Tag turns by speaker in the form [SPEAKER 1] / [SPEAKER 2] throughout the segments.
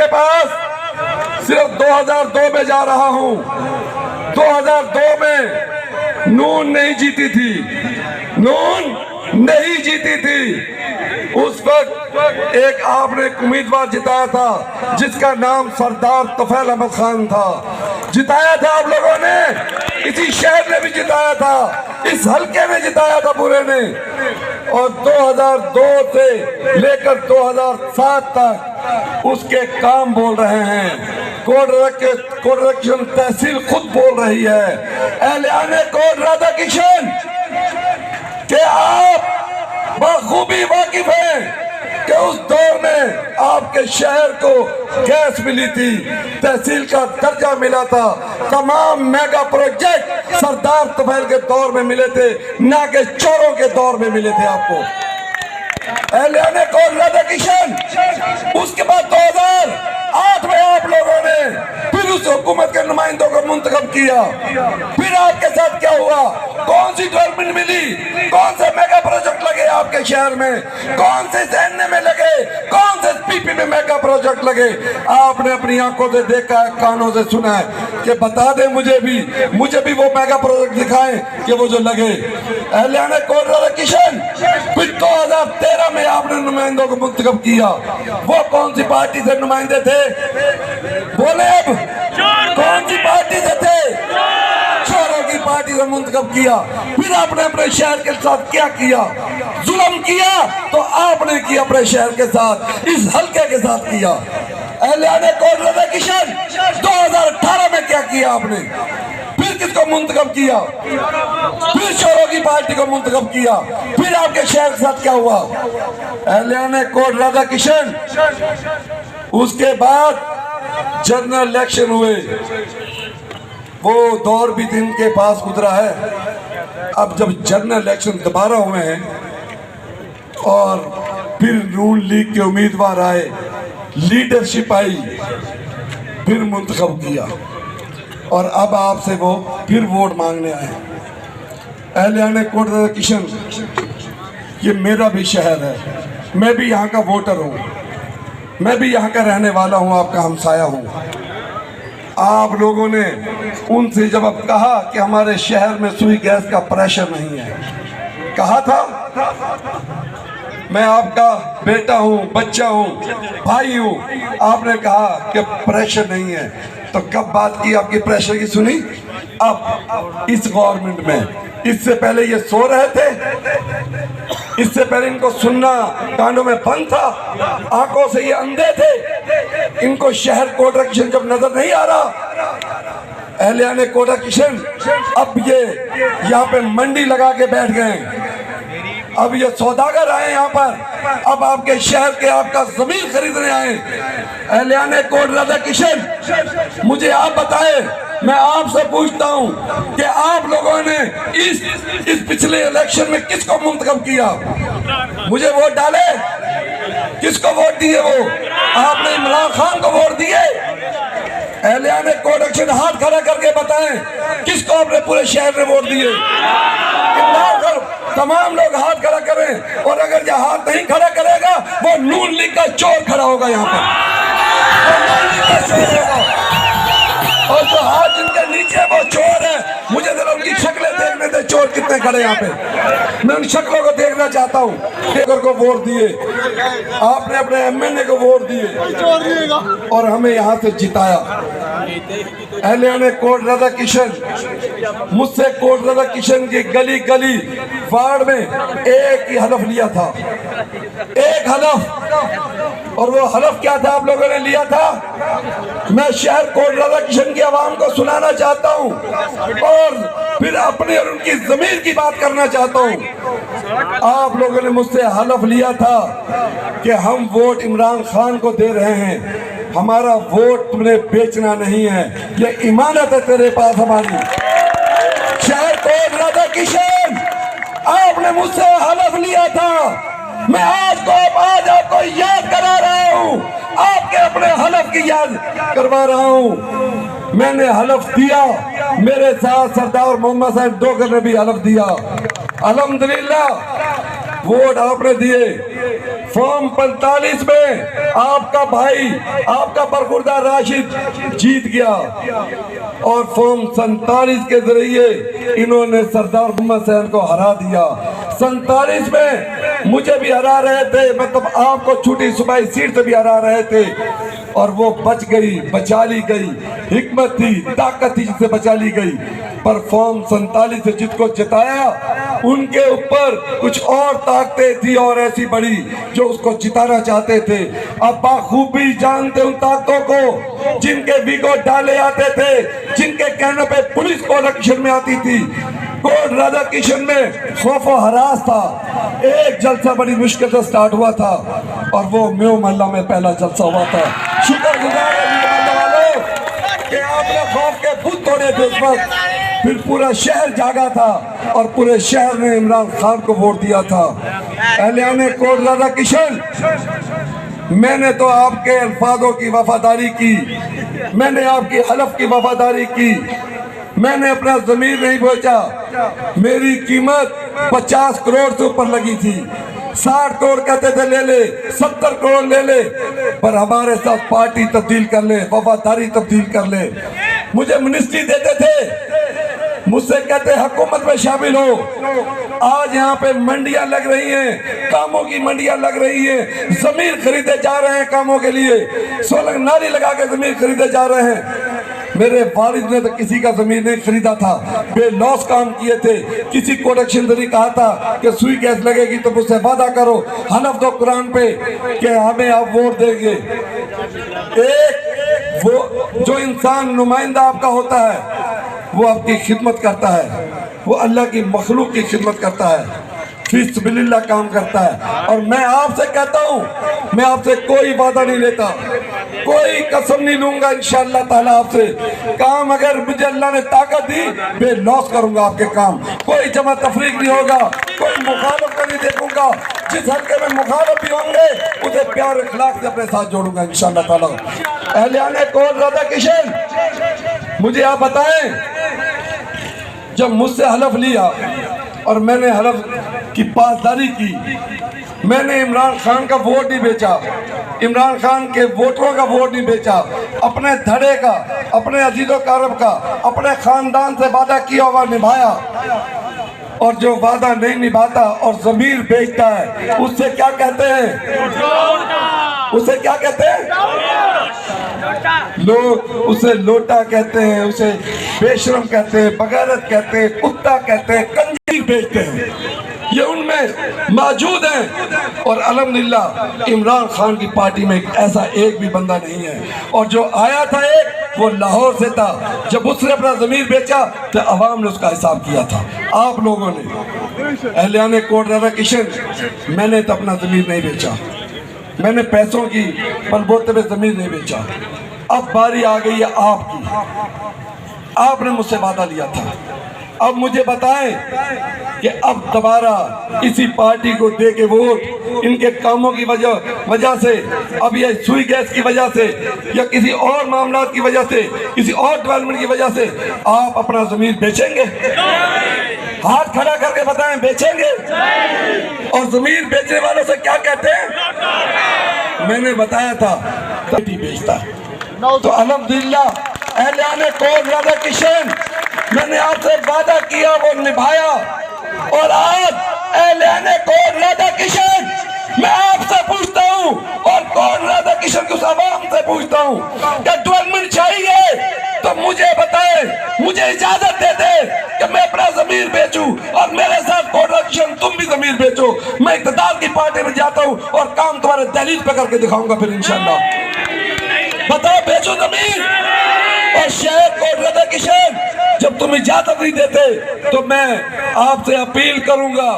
[SPEAKER 1] के पास सिर्फ 2002 में जा रहा हूं। 2002 में नून नहीं जीती थी, नून नहीं जीती थी। उस वक्त एक आपने उम्मीदवार जिताया था जिसका नाम सरदार तफैल अहमद खान था। जिताया था आप लोगों ने, इसी शहर में भी जिताया था, इस हल्के में जिताया था पूरे ने। और 2002 से लेकर 2007 तक उसके काम बोल रहे हैं। कोड तहसील खुद बोल रही है, एहलियाने कोड राधाकिशन कि आप बखूबी वाकिफ हैं कि उस दौर में आपके शहर को गैस मिली थी, तहसील का दर्जा मिला था, तमाम मेगा प्रोजेक्ट सरदार तफैल के दौर में मिले थे, ना कि चोरों के दौर में मिले थे आपको। एहलियाने कोड राधाकिशन। उसके बाद 2008 में आप लोगों ने फिर उस हुकूमत के नुमाइंदों को मुंतखब किया। फिर आपके साथ क्या हुआ? कौन सी गवर्नमेंट मिली? कौन से मेगा प्रोजेक्ट लगे आपके शहर में? कौन से सैन्य में लगे? कौन से पीपी में मेगा प्रोजेक्ट लगे? आपने अपनी आंखों से देखा है, कानों से सुना है कि बता दे मुझे भी वो मेगा प्रोजेक्ट दिखाएं कि वो जो लगे। एहलियाने कोड राधाकिशन। फिर 2013 में आपने नुमाइंदों को मुंतखब किया। वो कौन सी पार्टी से नुमाइंदे थे? बोले अब कौन सी पार्टी से थे? चोरों की पार्टी से मुंतखब किया। फिर आपने अपने शहर के साथ क्या किया? जुल्म किया तो आपने किया अपने शहर के साथ, इस हल्के के साथ किया। एहलियाने कोड राधाकिशन 2018 में क्या किया आपने? फिर किसको मुंतखब किया? फिर चोरों की पार्टी को मुंतखब किया। फिर आपके शहर के साथ क्या हुआ? एहलियाने कोड राधाकिशन। उसके बाद जनरल इलेक्शन हुए, वो दौर भी दिन के पास गुजरा है। अब जब जनरल इलेक्शन दोबारा हुए हैं और फिर नून लीग के उम्मीदवार आए, लीडरशिप आई, फिर मुंतखब किया और अब आपसे वो फिर वोट मांगने आए। एहलियाने कोड राधाकिशन, ये मेरा भी शहर है, मैं भी यहाँ का वोटर हूँ, मैं भी यहाँ का रहने वाला हूँ, आपका हमसाया हूँ। आप लोगों ने उनसे जब अब कहा कि हमारे शहर में सुई गैस का प्रेशर नहीं है, कहा था मैं आपका बेटा हूँ, बच्चा हूँ, भाई हूँ, आपने कहा कि प्रेशर नहीं है, तो कब बात की आपकी प्रेशर की सुनी? अब इस गवर्नमेंट में। इससे पहले ये सो रहे थे, इससे पहले इनको सुनना कानों में बंद था, आंखों से ये अंधे थे, इनको शहर कोड राधाकिशन जब नजर नहीं आ रहा। एहलियाने कोड राधाकिशन अब ये यहाँ पे मंडी लगा के बैठ गए। अब ये सौदागर आए यहाँ पर, अब आपके शहर के आपका जमीन खरीदने आए। एहलियाने कोड राधाकिशन, मुझे आप बताएं, मैं आपसे पूछता हूं कि आप लोगों ने इस पिछले इलेक्शन में किसको मुंतखब किया? मुझे वोट डाले? किसको वोट दिए? वो आपने इमरान खान को वोट दिए? एहलियाने कोड राधाकिशन हाथ खड़ा करके बताएं किसको आपने पूरे शहर में वोट दिए? इमरान खान। तमाम लोग हाथ खड़ा करें, और अगर जो हाथ नहीं खड़ा करेगा वो नून लीग का चोर खड़ा होगा यहाँ पर, नून लीग का चोर होगा। और जो हाथ जिनके नीचे वो चोर है, मुझे जरा उनकी शक्लें देखने दे, चोर कितने खड़े यहाँ पे, मैं उन शक्लों को देखना चाहता हूँ। टेकर को वोट दिए आपने, अपने एमएनए को वोट दिए और हमें यहाँ से जिताया। एहलियाने कोड राधाकिशन, मुझसे कोड राधाकिशन की गली गली वार्ड में एक ही हलफ लिया था, एक हलफ। और वो हलफ क्या था आप लोगों ने लिया था? मैं शहर कोड राधाकिशन की आवाम को सुनाना चाहता हूँ और फिर अपने और उनकी जमीन की बात करना चाहता हूँ। आप लोगों ने मुझसे हलफ लिया था कि हम वोट इमरान खान को दे रहे हैं, हमारा वोट तुमने बेचना नहीं है, ये इमानत है तेरे पास हमारी। शहर कोड राधाकिशन, आपने मुझसे हलफ लिया था, मैं आज आपको याद करा रहा हूँ, आपके अपने हलफ की याद करवा रहा हूँ। मैंने हलफ दिया, मेरे साथ सरदार मोहम्मद साहब डोगर ने भी हलफ दिया। अल्हम्दुलिल्लाह वोट आपने दिए, फॉर्म 45 में आपका भाई, आपका बरखुरदार राशिद जीत गया और फॉर्म 47 के जरिए इन्होंने सरदार मोहम्मद हुसैन को हरा दिया। 47 में मुझे भी हरा रहे थे, मतलब आपको छोटी सूबाई सीट से भी हरा रहे थे और वो बच गई, बचा ली गई। हिकमत थी, ताकत थी जिससे बचा ली गई। पर फॉर्म 47 से जिसको जिताया उनके ऊपर कुछ और ताकतें थी और ऐसी बड़ी जो उसको जिताना चाहते थे। अब बाखूबी जानते उन ताकतों को जिनके वीगो डाले आते थे, जिनके कहने पे पुलिस को इलेक्शन में आती थी। कोर्ट राधा किशन में खौफ और हरास था। एक जलसा बड़ी मुश्किल से स्टार्ट हुआ था और वो म्यू महल्ला में पहला जलसा हुआ था। शुक्रगुजार वालों कि आपने खौफ के भूत तोड़े थे उस वक्त। फिर पूरा शहर जागा था और पूरे शहर ने इमरान खान को वोट दिया था। एहलियाने कोर्ट राधा किशन, मैंने तो आपके अल्फाजों की वफादारी की, मैंने आपकी हलफ की वफादारी की, मैंने अपना जमीर नहीं बेचा। मेरी कीमत 50 करोड़ से ऊपर लगी थी। 60 करोड़ कहते थे ले ले, 70 करोड़ ले ले, पर हमारे साथ पार्टी तब्दील कर ले, वफादारी तब्दील कर ले। मुझे मिनिस्ट्री देते थे, मुझसे कहते हुकूमत में शामिल हो। आज यहाँ पे मंडियां लग रही हैं, कामों की मंडियां लग रही हैं, जमीन खरीदे जा रहे हैं कामों के लिए, सोलंग नाली लगा के जमीन खरीदे जा रहे हैं। मेरे वालिद ने तो किसी का जमीन नहीं खरीदा था, बेलौस काम किए थे। किसी को इलेक्शन कहा था कि सुई गैस लगेगी तो मुझसे वादा करो, हलफ दो कुरान पे कि हमें आप वोट देंगे। एक वो जो इंसान नुमाइंदा आपका होता है वो आपकी खिदमत करता है, वो अल्लाह की मखलूक की खिदमत करता है, फिस्बिलिल्लाह काम करता है। और मैं आपसे कहता हूँ, मैं आपसे कोई वादा नहीं लेता, कोई कसम नहीं लूंगा इंशाअल्लाह ताला आपसे। काम अगर मुझे अल्लाह ने ताकत दी, बेलौस करूंगा आपके काम। कोई जमा तफरीक नहीं होगा, कोई मुखालफ का नहीं देखूंगा। जिस हल्के में मुखालफ भी होंगे उसे प्यार इखलाक से अपने साथ जोड़ूंगा इंशाअल्लाह ताला। अहलियाने कोर्ट राधा किशन, मुझे आप बताएं, जब मुझसे हलफ लिया और मैंने हलफ की पासदारी की, मैंने इमरान खान का वोट नहीं बेचा, इमरान खान के वोटरों का वोट नहीं बेचा, अपने धड़े का, अपने अजीजों कारब का, अपने खानदान से वादा किया हुआ निभाया। और जो वादा नहीं निभाता और जमीर बेचता है उससे क्या कहते हैं? उसे क्या कहते हैं? लोग उसे लोटा कहते हैं, उसे बेशरम कहते हैं, बगैरत कहते हैं, कुत्ता कहते हैं, कंजीर बेचते हैं। ये उनमें मौजूद है। और अल्हम्दुलिल्लाह इमरान खान की पार्टी में ऐसा एक भी बंदा नहीं है। और जो आया था एक, वो लाहौर से था। जब उसने अपना जमीन बेचा तो अवाम ने उसका हिसाब किया था, आप लोगों ने। अहलियाने कोर्ट राधा किशन, मैंने तो अपना जमीन नहीं बेचा, मैंने पैसों की बलबूते पे जमीन नहीं बेचा। अब बारी आ गई है आपकी, आपने मुझसे वादा लिया था। अब मुझे बताएं कि अब दोबारा इसी पार्टी को दे के वोट, इनके कामों की वजह से, अब ये सुई गैस की वजह से या किसी और मामला की वजह से, किसी और डेवलपमेंट की वजह से आप अपना जमीन बेचेंगे? हाथ खड़ा करके बताएं, बेचेंगे? और जमीन बेचने वालों से क्या कहते हैं? मैंने बताया था बेटी बेचता। तो अल्हम्दुलिल्लाह अहलियाने कोर्ट राधा किशन, मैंने आपसे वादा किया वो निभाया। और आज अहलियाने कोर्ट राधा किशन, मैं आपसे पूछता हूँ और कोर्ट राधा किशन के आवाम से पूछता हूँ कि डेवलपमेंट चाहिए तो मुझे बताए, मुझे इजाजत दे दे कि मैं अपना जमीन बेचूं और मेरे साथ कोर्ट राधा किशन तुम भी जमीन बेचो। मैं इक़्तिदार की पार्टी में जाता हूँ और काम तुम्हारे दहलीज पे करके दिखाऊंगा फिर इंशाअल्लाह। बताओ, बेचो जमीन। और शहर कोर्ट राधा किशन, जब तुम इजाजत नहीं देते तो मैं आपसे अपील करूंगा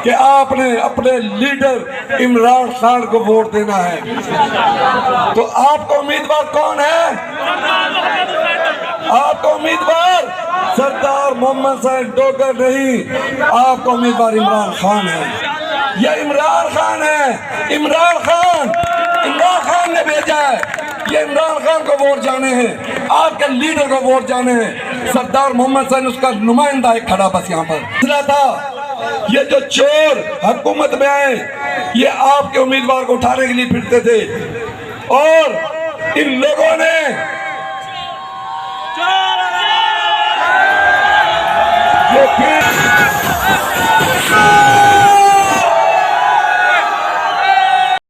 [SPEAKER 1] कि आपने अपने लीडर इमरान खान को वोट देना है। तो आपका उम्मीदवार कौन है? आपका उम्मीदवार सरदार मोहम्मद हुसैन डोगर नहीं, आपका उम्मीदवार इमरान खान है। यह इमरान खान है, इमरान खान ने भेजा है। ये इमरान खान को वोट जाने हैं, आपके लीडर को वोट जाने हैं। सरदार मोहम्मद हुसैन उसका नुमाइंदा एक खड़ा बस यहाँ पर था ये जो चोर हुकूमत में आए, ये आपके उम्मीदवार को उठाने के लिए फिरते थे और इन लोगों ने जो फिर